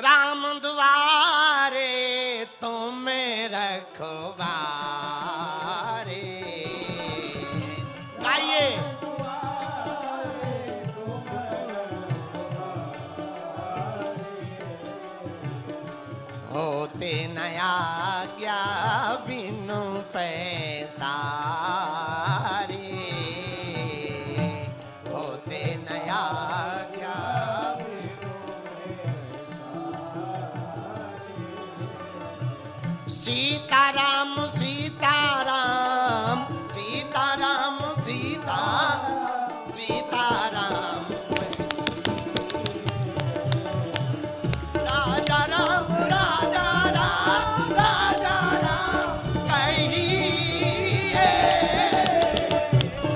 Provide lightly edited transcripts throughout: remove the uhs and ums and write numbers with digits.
राम द्वारे तुम रखवारे। गाइए। होते नया क्या बिनु पैसारे, होते नया क्या सीताराम सीताराम सीताराम सीता सीताराम राजा राम राजा राम राजा राम कहिए।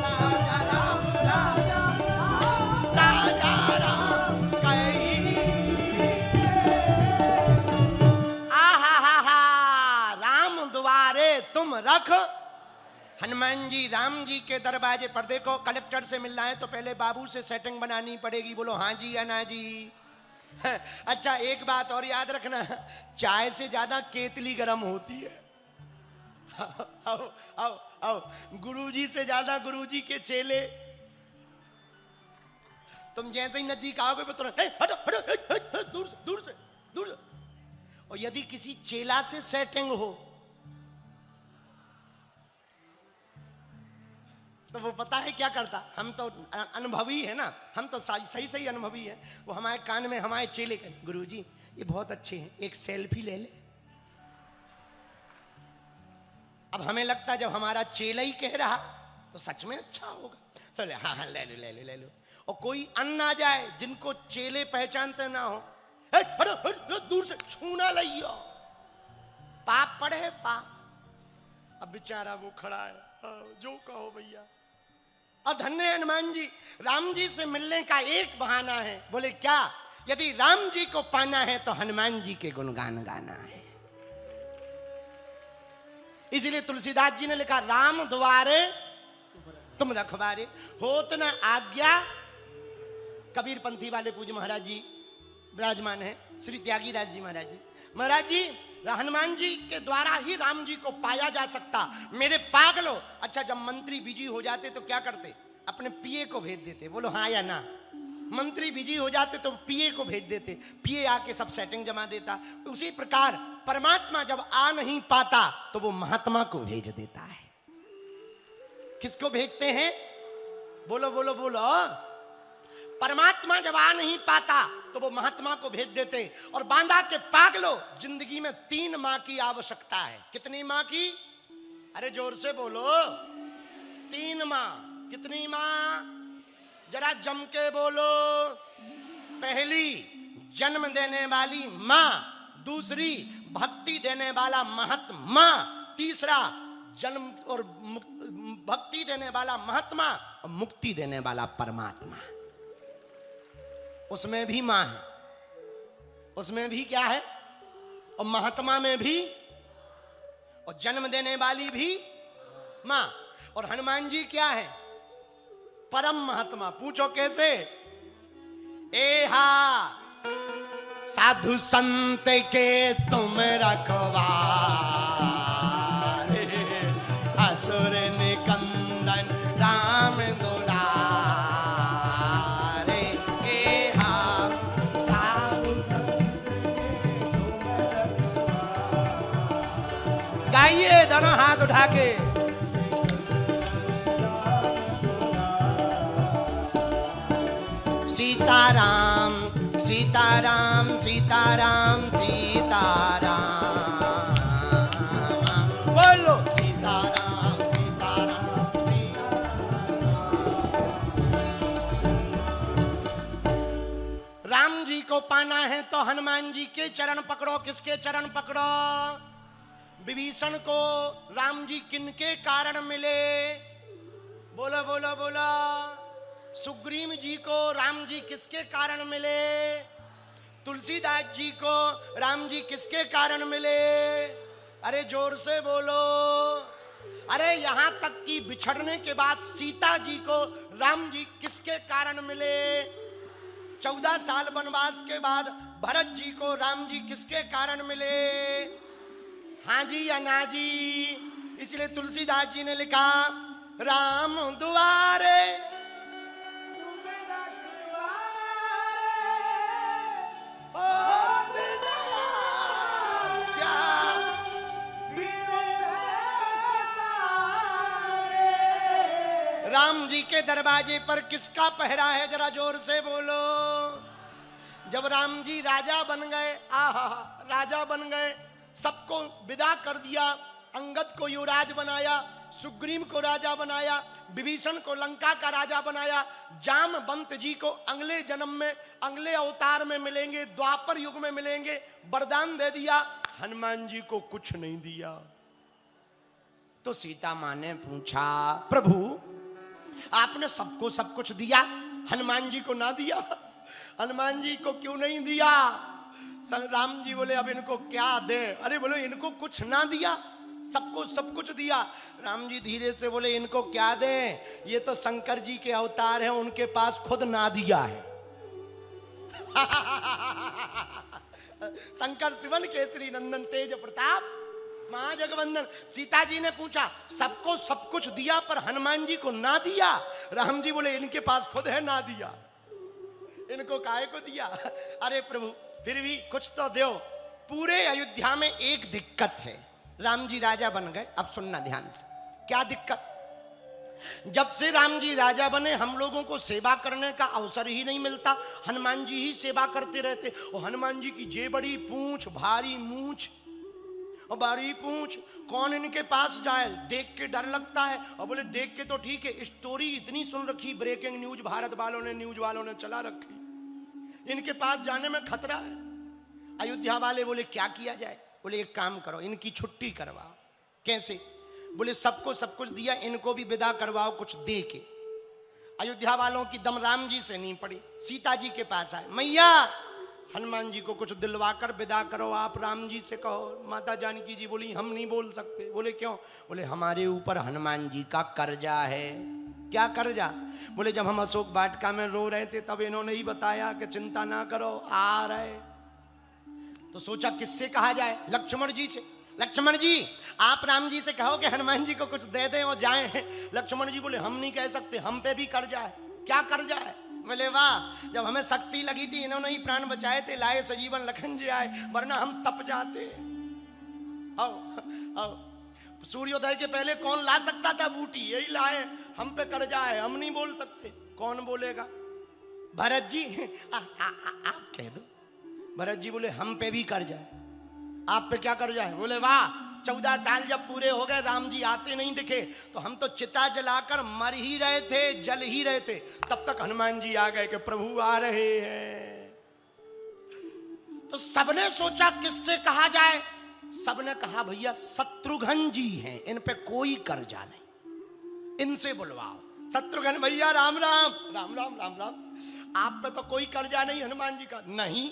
राजा राम राजा राम राजा राम कहिए। आहा हा हा राम द्वारे तुम रख। हनुमान जी राम जी के दरवाजे पर देखो, कलेक्टर से मिलना है तो पहले बाबू से सेटिंग बनानी पड़ेगी। बोलो हाँ जी या ना जी। अच्छा एक बात और याद रखना, चाय से ज्यादा केतली गर्म होती है। आओ आओ आओ, गुरुजी से ज्यादा गुरुजी के चेले। तुम जैसे ही नजदीक आओगे तुरंत हटो हटो दूर से दूर से दूर से। और यदि किसी चेला से सेटिंग हो तो वो पता है क्या करता। हम तो अनुभवी है ना, हम तो सही सही अनुभवी है। वो हमारे कान में हमारे चेले के, गुरुजी ये बहुत अच्छे हैं, एक सेल्फी ले ले। अब हमें लगता जब हमारा चेला ही कह रहा तो सच में अच्छा होगा। चले हाँ हाँ ले लो ले लो ले लो। और कोई अन्न आ जाए जिनको चेले पहचानते ना हो, दूर से छूना लियो, पाप पड़े पाप। अब बेचारा वो खड़ा है, जो कहो भैया। और धन्य हनुमान जी, राम जी से मिलने का एक बहाना है। बोले क्या? यदि राम जी को पाना है तो हनुमान जी के गुणगान गाना है। इसीलिए तुलसीदास जी ने लिखा राम द्वारे तुम रखवारे, होत न आज्ञा। कबीर पंथी वाले पूज्य महाराज जी विराजमान है, श्री त्यागीदास जी महाराज जी। महाराज जी हनुमान जी के द्वारा ही राम जी को पाया जा सकता। मेरे पागलो, अच्छा जब मंत्री बिजी हो जाते तो क्या करते? अपने पीए को भेज देते। बोलो हाँ या ना। मंत्री बिजी हो जाते तो पीए को भेज देते, पीए आके सब सेटिंग जमा देता। उसी प्रकार परमात्मा जब आ नहीं पाता तो वो महात्मा को भेज देता है। किसको भेजते हैं? बोलो बोलो बोलो। परमात्मा जब आ नहीं पाता तो वो महात्मा को भेज देते। और बांधा के पागलो, जिंदगी में 3 माँ की आवश्यकता है। कितनी माँ की? अरे जोर से बोलो। 3 माँ। कितनी माँ? जरा जम के बोलो। पहली जन्म देने वाली माँ, दूसरी भक्ति देने वाला महात्मा, तीसरा जन्म और भक्ति देने वाला महात्मा और मुक्ति देने वाला परमात्मा। उसमें भी मां है, उसमें भी क्या है? और महात्मा में भी, और जन्म देने वाली भी मां। और हनुमान जी क्या है? परम महात्मा। पूछो कैसे? एहा साधु संत के तुम रखवारे, असुर निकंदन राम दुलारे। एहा साधु संत के तुम रखवारे। गाइए दोनों हाथ उठा के। सीताराम सीताराम सीताराम सीताराम, बोलो सीताराम सीताराम सीताराम। राम जी को पाना है तो हनुमान जी के चरण पकड़ो। किसके चरण पकड़ो? विभीषण को राम जी किनके कारण मिले? बोलो बोलो बोलो। सुग्रीव जी को राम जी किसके कारण मिले? तुलसीदास जी को राम जी किसके कारण मिले? अरे जोर से बोलो। अरे यहां तक कि बिछड़ने के बाद सीता जी को राम जी किसके कारण मिले? 14 साल वनवास के बाद भरत जी को राम जी किसके कारण मिले, हाँ जी या ना जी। इसलिए तुलसीदास जी ने लिखा राम दुआरे राम जी के दरवाजे पर किसका पहरा है, जरा जोर से बोलो। जब राम जी राजा बन गए, आहा राजा बन गए, सबको विदा कर दिया, अंगद को युवराज बनाया, सुग्रीव को राजा बनाया, विभीषण को लंका का राजा बनाया, जामवंत जी को अगले जन्म में अगले अवतार में मिलेंगे, द्वापर युग में मिलेंगे, वरदान दे दिया। हनुमान जी को कुछ नहीं दिया। तो सीता मां ने पूछा प्रभु आपने सबको सब कुछ दिया, हनुमान जी को ना दिया, हनुमान जी को क्यों नहीं दिया। राम जी बोले अब इनको क्या दे, अरे बोलो इनको कुछ ना दिया, सबको सब कुछ दिया। राम जी धीरे से बोले इनको क्या दे, ये तो शंकर जी के अवतार हैं, उनके पास खुद ना दिया है। शंकर शिवन केसरी नंदन तेज प्रताप महाजगवंदन। सीता जी ने पूछा सबको सब कुछ दिया पर हनुमान जी को ना दिया। राम जी बोले इनके पास खुद है ना दिया, इनको काहे को दिया। अरे प्रभु फिर भी कुछ तो दो। पूरे अयोध्या में एक दिक्कत है, राम जी राजा बन गए। अब सुनना ध्यान से, क्या दिक्कत। जब से राम जी राजा बने हम लोगों को सेवा करने का अवसर ही नहीं मिलता, हनुमान जी ही सेवा करते रहते। और हनुमान जी की जे बड़ी पूंछ, भारी मूंछ और बड़ी पूंछ, कौन इनके पास जाए, देख के डर लगता है। और बोले देख के तो ठीक है, स्टोरी इतनी सुन रखी, ब्रेकिंग न्यूज भारत वालों ने, न्यूज वालों ने चला रखी, इनके पास जाने में खतरा है। अयोध्या वाले बोले क्या किया जाए, बोले एक काम करो इनकी छुट्टी करवाओ। कैसे, बोले सबको सब कुछ दिया, इनको भी विदा करवाओ कुछ दे के। अयोध्या वालों की दम राम जी से नहीं पड़ी, सीता जी के पास आए, मैया हनुमान जी को कुछ दिलवा कर विदा करो, आप राम जी से कहो। माता जानकी जी बोली हम नहीं बोल सकते। बोले क्यों, बोले हमारे ऊपर हनुमान जी का कर्जा है। क्या कर्जा, बोले जब हम अशोक वाटिका में रो रहे थे तब इन्होंने ही बताया कि चिंता ना करो आ रहे। तो सोचा किससे कहा जाए, लक्ष्मण जी से। लक्ष्मण जी आप राम जी से कहो कि हनुमान जी को कुछ दे दें और जाएं। लक्ष्मण जी बोले हम नहीं कह सकते, हम पे भी कर्जा है। क्या कर्जा है, बोले वाह जब हमें शक्ति लगी थी इन्होंने ही प्राण बचाए थे, लाए सजीवन लखन जी आए, वरना हम तप जाते। आओ आओ, सूर्योदय के पहले कौन ला सकता था बूटी, यही लाए, हम पे कर्जा है, हम नहीं बोल सकते। कौन बोलेगा, भरत जी आप कह दो। भरत जी बोले हम पे भी कर्जा है। आप पे क्या कर्जा है, बोले वाह 14 साल जब पूरे हो गए राम जी आते नहीं दिखे तो हम तो चिता जलाकर मर ही रहे थे, जल ही रहे थे, तब तक हनुमान जी आ गए कि प्रभु आ रहे हैं। तो सबने सोचा किससे कहा जाए, सबने कहा भैया शत्रुघ्न जी हैं, इन पे कोई कर्जा नहीं, इनसे बुलवाओ। शत्रुघ्न भैया राम राम राम राम राम राम, आप पे तो कोई कर्जा नहीं हनुमान जी का। नहीं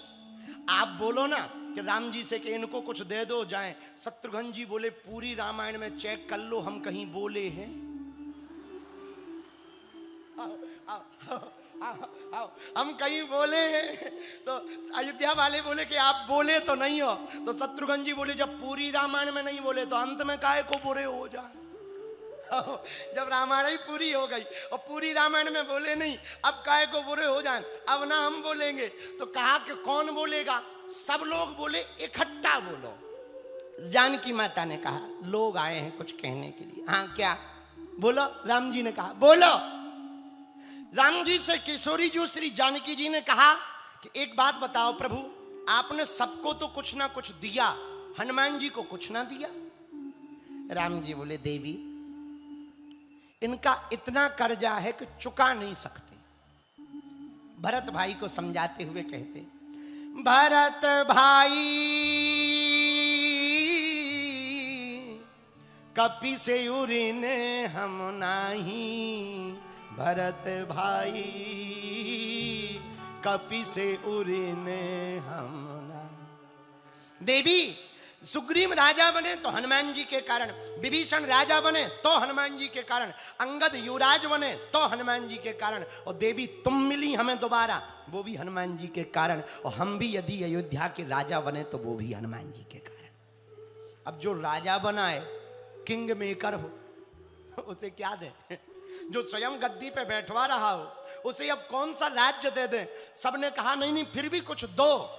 आप बोलो ना कि राम जी से कि इनको कुछ दे दो जाएं। शत्रुघ्न जी बोले पूरी रामायण में चेक कर लो हम कहीं बोले हैं। आओ, आओ, आओ, आओ, हम कहीं बोले हैं। तो अयोध्या वाले बोले कि आप बोले तो नहीं हो। तो शत्रुघ्न जी बोले जब पूरी रामायण में नहीं बोले तो अंत में काहे को बुरे हो जाए। जब रामायण ही पूरी हो गई और पूरी रामायण में बोले नहीं, अब काहे को बुरे हो जाएं, अब ना हम बोलेंगे। तो कहा कि कौन बोलेगा, सब लोग बोले इकट्ठा बोलो। जानकी माता ने कहा लोग आए हैं कुछ कहने के लिए। हाँ क्या बोलो, राम जी ने कहा बोलो। राम जी से किशोरी जी श्री जानकी जी ने कहा कि एक बात बताओ प्रभु, आपने सबको तो कुछ ना कुछ दिया, हनुमान जी को कुछ ना दिया। राम जी बोले देवी इनका इतना कर्जा है कि चुका नहीं सकते। भरत भाई को समझाते हुए कहते, भरत भाई कपि से उरिने हम नाही, भरत भाई कपि से उरिने हम नाही। देवी सुग्रीव राजा बने तो हनुमान जी के कारण, विभीषण राजा बने तो हनुमान जी के कारण, अंगद युवराज बने तो हनुमान जी के कारण, और देवी तुम मिली हमें दोबारा वो भी हनुमान जी के कारण, और हम भी यदि अयोध्या के राजा बने तो वो भी हनुमान जी के कारण। अब जो राजा बना है, किंग मेकर हो, उसे क्या दे? जो स्वयं गद्दी पे बैठवा रहा हो उसे अब कौन सा राज्य दे दे? सबने कहा नहीं नहीं फिर भी कुछ दो।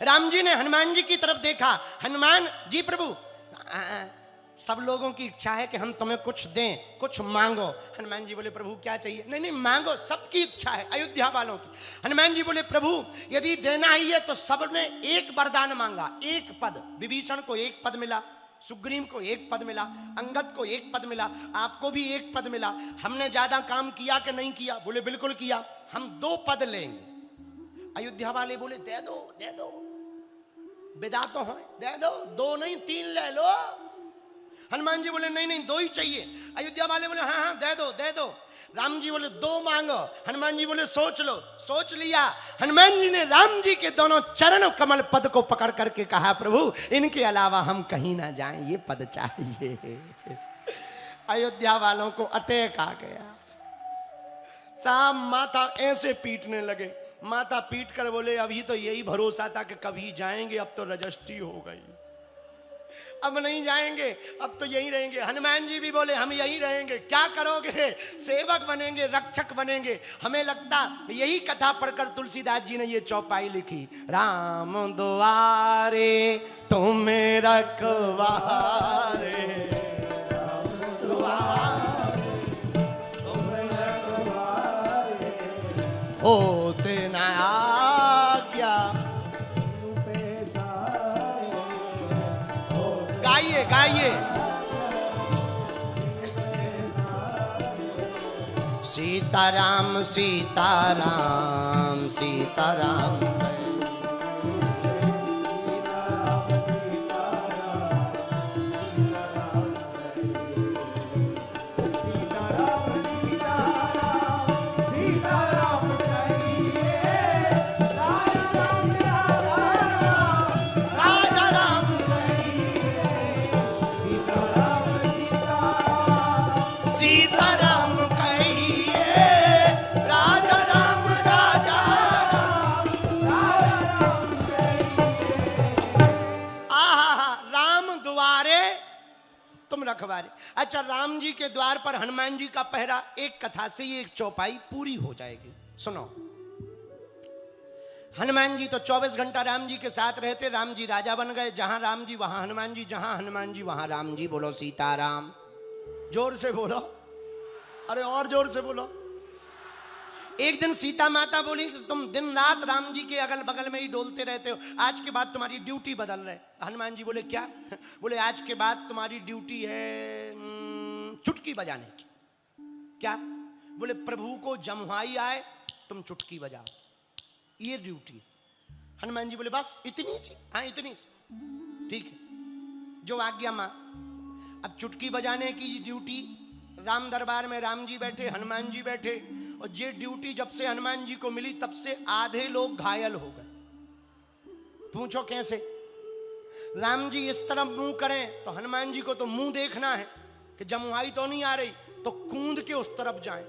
राम जी ने हनुमान जी की तरफ देखा, हनुमान जी प्रभु सब लोगों की इच्छा है कि हम तुम्हें कुछ दें, कुछ मांगो। हनुमान जी बोले प्रभु क्या चाहिए? नहीं नहीं मांगो, सबकी इच्छा है अयोध्या वालों की। हनुमान जी बोले प्रभु यदि देना ही है तो सबने एक वरदान मांगा, एक पद। विभीषण को एक पद मिला, सुग्रीव को एक पद मिला, अंगद को एक पद मिला, आपको भी एक पद मिला। हमने ज्यादा काम किया कि नहीं किया? बोले बिल्कुल किया, हम 2 पद लेंगे। अयोध्या वाले बोले दे दो दे दो, विदा तो हो, दे दो, 2 नहीं 3 ले लो। हनुमान जी बोले नहीं नहीं 2 ही चाहिए। अयोध्या वाले बोले हाँ हाँ दे दो दे दो। राम जी बोले 2 मांगो। हनुमान जी बोले सोच लो। सोच लिया। हनुमान जी ने राम जी के दोनों चरण कमल पद को पकड़ करके कहा प्रभु इनके अलावा हम कहीं ना जाएं, ये पद चाहिए। अयोध्या वालों को अटैक आ गया, साहब माथा ऐसे पीटने लगे। माथा पीट कर बोले अभी तो यही भरोसा था कि कभी जाएंगे, अब तो रजिस्ट्री हो गई, अब नहीं जाएंगे, अब तो यहीं रहेंगे। हनुमान जी भी बोले हम यहीं रहेंगे। क्या करोगे? सेवक बनेंगे, रक्षक बनेंगे। हमें लगता यही कथा पढ़कर तुलसीदास जी ने ये चौपाई लिखी, राम दुआरे तुम रखवारे, राम दुआरे तुम रखवारे, होते न आज्ञा। गाइए गाइए। सीताराम सीताराम सीताराम, रखवारे। अच्छा राम जी के द्वार पर हनुमान जी का पहरा, एक कथा से ये एक चौपाई पूरी हो जाएगी। सुनो, हनुमान जी तो 24 घंटा राम जी के साथ रहते। राम जी राजा बन गए, जहां राम जी वहां हनुमान जी, जहां हनुमान जी वहां राम जी। बोलो सीताराम, जोर से बोलो, अरे और जोर से बोलो। एक दिन सीता माता बोली तुम दिन रात राम जी के अगल बगल में ही डोलते रहते हो, आज के बाद तुम्हारी ड्यूटी बदल रहे। हनुमान जी बोले क्या? बोले आज के बाद तुम्हारी ड्यूटी है चुटकी बजाने की। क्या? बोले प्रभु को जमुआई आए तुम चुटकी बजाओ, ये ड्यूटी। हनुमान जी बोले बस इतनी सी? हाँ इतनी सी, ठीक है जो आज्ञा मां। अब चुटकी बजाने की ड्यूटी, राम दरबार में राम जी बैठे, हनुमान जी बैठे, और ये ड्यूटी जब से हनुमान जी को मिली तब से आधे लोग घायल हो गए। पूछो कैसे? राम जी इस तरफ मुंह करें तो हनुमान जी को तो मुंह देखना है कि जमुआई तो नहीं आ रही, तो कूद के उस तरफ जाएं,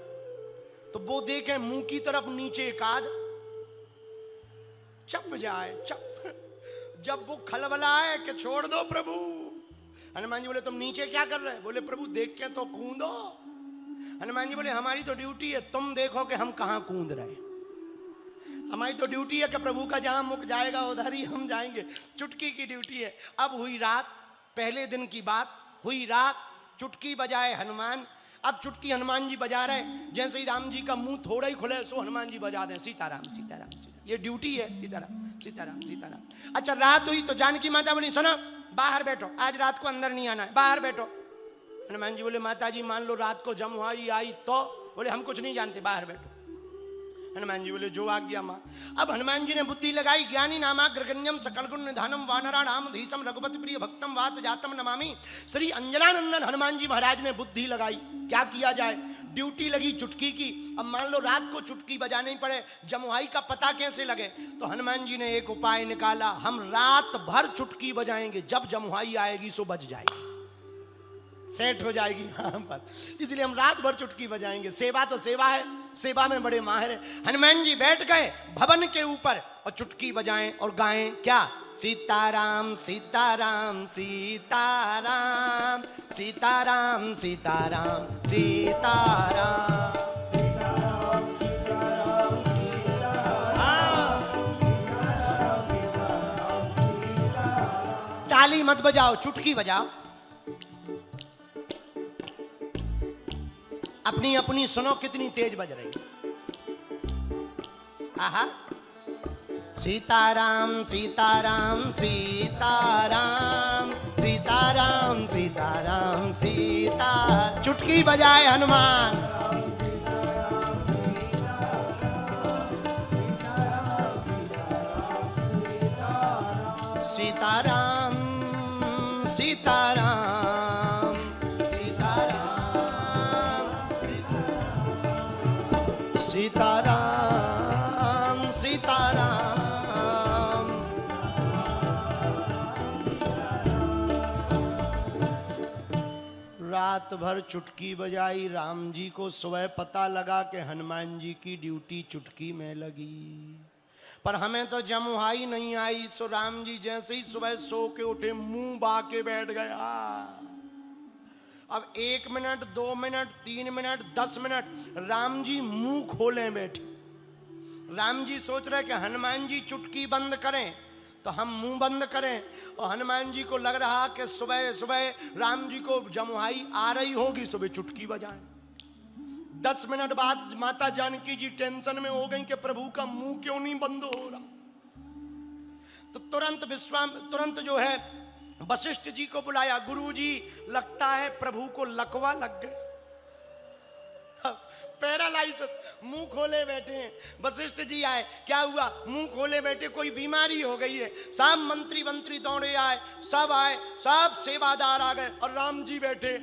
तो वो देखें मुंह की तरफ नीचे एकाद चप जाए, चप। जब वो खलबलाए कि छोड़ दो प्रभु, हनुमान जी बोले तुम नीचे क्या कर रहे? बोले प्रभु देख के तो कूदो। हनुमान जी बोले हमारी तो ड्यूटी है, तुम देखो कि हम कहां कूद रहे। हमारी तो ड्यूटी है कि प्रभु का जहां मुख जाएगा उधर ही हम जाएंगे, चुटकी की ड्यूटी है। अब हुई रात, पहले दिन की बात, हुई रात, चुटकी बजाए हनुमान। अब चुटकी हनुमान जी बजा रहे, जैसे ही राम जी का मुंह थोड़ा ही खुले सो हनुमान जी बजा दें सीताराम सीताराम सीताराम, ये ड्यूटी है, सीताराम सीताराम सीताराम। अच्छा रात हुई तो जानकी माता बोली सुनो बाहर बैठो, आज रात को अंदर नहीं आना है, बाहर बैठो। हनुमान जी बोले माता जी मान लो रात को जमुआई आई तो? बोले हम कुछ नहीं जानते, बाहर बैठो। हनुमान जी बोले जो आज्ञा मां। अब हनुमान जी ने बुद्धि लगाई, ज्ञानी नामाग्रगण्यम सकल गुण निधानम वानराणाम धीसम रघुपति प्रिय भक्तम वात जातम नमामि। श्री अंजनानंदन हनुमान जी महाराज ने बुद्धि लगाई, क्या किया जाए। ड्यूटी लगी चुटकी की। अब मान लो रात को चुटकी बजानी पड़े, जमुआई का पता कैसे लगे। तो हनुमान जी ने एक उपाय निकाला, हम रात भर चुटकी बजाएंगे, जब जमुआई आएगी सो बज जाएगी, सेट हो जाएगी यहाँ पर, इसलिए हम रात भर चुटकी बजाएंगे। सेवा तो सेवा है, सेवा में बड़े माहिर हैं। हनुमान जी बैठ गए भवन के ऊपर और चुटकी बजाएं और गाएं क्या, सीताराम सीताराम सीताराम सीताराम सीताराम सीताराम। ताली मत बजाओ, चुटकी बजाओ, अपनी अपनी सुनो कितनी तेज बज रही। आहा, सीताराम सीताराम सीताराम सीताराम सीताराम सीता। चुटकी बजाए हनुमान। सीताराम सीताराम सीताराम सीताराम सीताराम। रात भर चुटकी बजाई। राम जी को सुबह पता लगा कि हनुमान जी की ड्यूटी चुटकी में लगी, पर हमें तो जमुआई नहीं आई। सो राम जी जैसे ही सुबह सो के उठे, मुंह बाके बैठ गया। अब 1 minute 2 minute 3 minute 10 minute Ram ji मुंह खोले बैठे। राम जी सोच रहे कि हनुमान जी चुटकी बंद करें तो हम मुंह बंद करें, और हनुमान जी को लग रहा कि सुबह सुबह राम जी को जमुआई आ रही होगी, सुबह चुटकी बजाएं। 10 मिनट बाद माता जानकी जी टेंशन में हो गई कि प्रभु का मुंह क्यों नहीं बंद हो रहा। तो तुरंत जो है वशिष्ठ जी को बुलाया। गुरु जी, लगता है प्रभु को लकवा लग गया, पैरालाइसिस, मुंह खोले बैठे हैं। वशिष्ठ जी आए, क्या हुआ, मुंह खोले बैठे, कोई बीमारी हो गई है। सब मंत्री दौड़े आए, सब सेवादार आ गए और राम जी बैठे।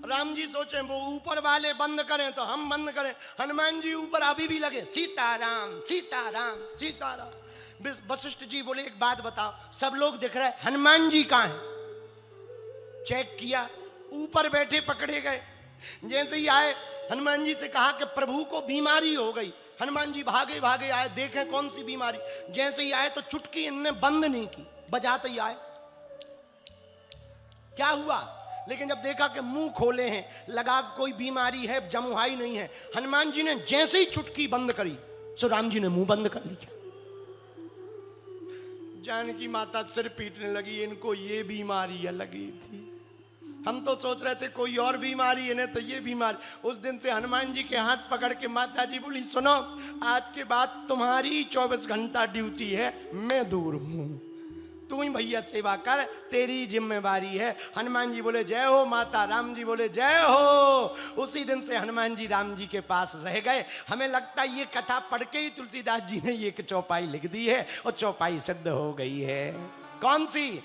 राम जी सोचे वो ऊपर वाले बंद करें तो हम बंद करें। हनुमान जी ऊपर अभी भी लगे, सीताराम सीताराम सीताराम। वशिष्ठ जी बोले एक बात बताओ, सब लोग दिख रहे हैं, हनुमान जी कहाँ हैं? चेक किया, ऊपर बैठे पकड़े गए। जैसे ही आए, हनुमान जी से कहा कि प्रभु को बीमारी हो गई। हनुमान जी भागे भागे आए, देखें कौन सी बीमारी। जैसे ही आए तो चुटकी इनने बंद नहीं की, बजाते ही आए। क्या हुआ? लेकिन जब देखा कि मुंह खोले हैं, लगा कोई बीमारी है, जमुआई नहीं है। हनुमान जी ने जैसे ही चुटकी बंद करी, सो राम जी ने मुंह बंद कर लिया। जानकी माता सिर पीटने लगी, इनको ये बीमारी लगी थी। हम तो सोच रहे थे कोई और बीमारी है, तो ये बीमारी। उस दिन से हनुमान जी के हाथ पकड़ के माता जी बोली, सुनो, आज के बाद तुम्हारी 24 घंटा ड्यूटी है, मैं दूर हूं, तू ही भैया सेवा कर, तेरी जिम्मेवारी है। हनुमान जी बोले जय हो माता, राम जी बोले जय हो। उसी दिन से हनुमान जी राम जी के पास रह गए। हमें लगता है ये कथा पढ़ के ही तुलसीदास जी ने ये चौपाई लिख दी है, और चौपाई सिद्ध हो गई है। कौन सी?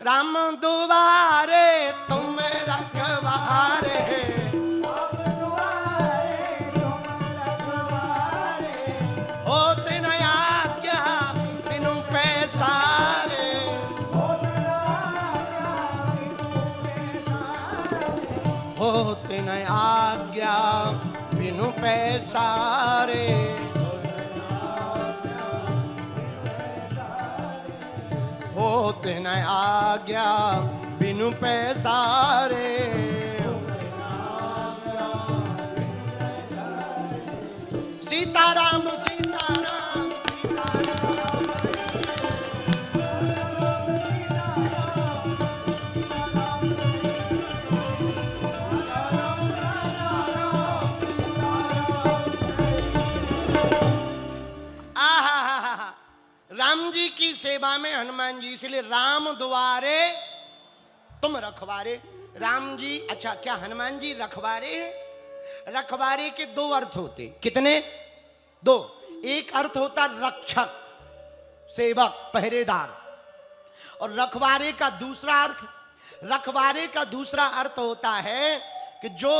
राम दुआरे तुम रखवारे, होते न आज्ञा बिनु पैसारे, होते न आज्ञा बिनु पैसारे, होते न आज्ञा बिनु पैसारे। सीताराम सीताराम राम जी की सेवा में हनुमान जी, इसलिए राम दुआरे तुम रखवारे। राम जी, अच्छा क्या हनुमान जी रखवारे हैं? रखवारे के दो अर्थ होते। कितने? दो। एक अर्थ होता रक्षक, सेवक, पहरेदार। और रखवारे का दूसरा अर्थ होता है कि जो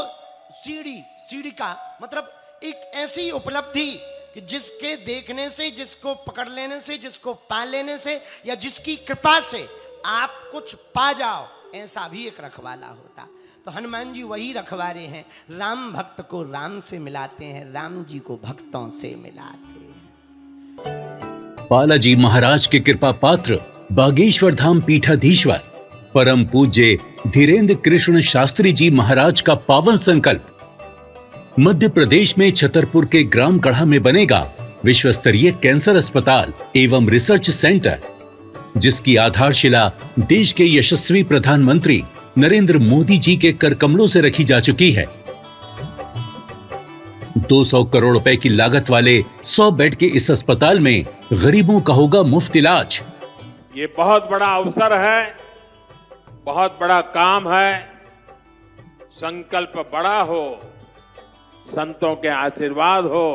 सीढ़ी का मतलब एक ऐसी उपलब्धि कि जिसके देखने से, जिसको पकड़ लेने से, जिसको पा लेने से या जिसकी कृपा से आप कुछ पा जाओ, ऐसा भी एक रखवाला होता। तो हनुमान जी वही रखवारे हैं। राम भक्त को राम से मिलाते हैं, राम जी को भक्तों से मिलाते हैं। बालाजी महाराज के कृपा पात्र बागेश्वर धाम पीठाधीश्वर परम पूज्य धीरेन्द्र कृष्ण शास्त्री जी महाराज का पावन संकल्प। मध्य प्रदेश में छतरपुर के ग्राम गढ़ा में बनेगा विश्व स्तरीय कैंसर अस्पताल एवं रिसर्च सेंटर, जिसकी आधारशिला देश के यशस्वी प्रधानमंत्री नरेंद्र मोदी जी के कर कमलों से रखी जा चुकी है। 200 करोड़ रुपए की लागत वाले 100 बेड के इस अस्पताल में गरीबों का होगा मुफ्त इलाज। ये बहुत बड़ा अवसर है, बहुत बड़ा काम है। संकल्प बड़ा हो, संतों के आशीर्वाद हो,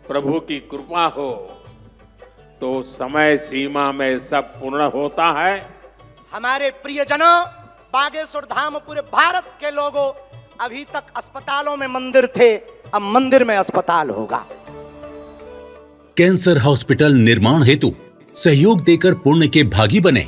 प्रभु की कृपा हो, तो समय सीमा में सब पूर्ण होता है। हमारे प्रियजनों, बागेश्वर धाम पूरे भारत के लोगों, अभी तक अस्पतालों में मंदिर थे, अब मंदिर में अस्पताल होगा। कैंसर हॉस्पिटल निर्माण हेतु सहयोग देकर पुण्य के भागी बने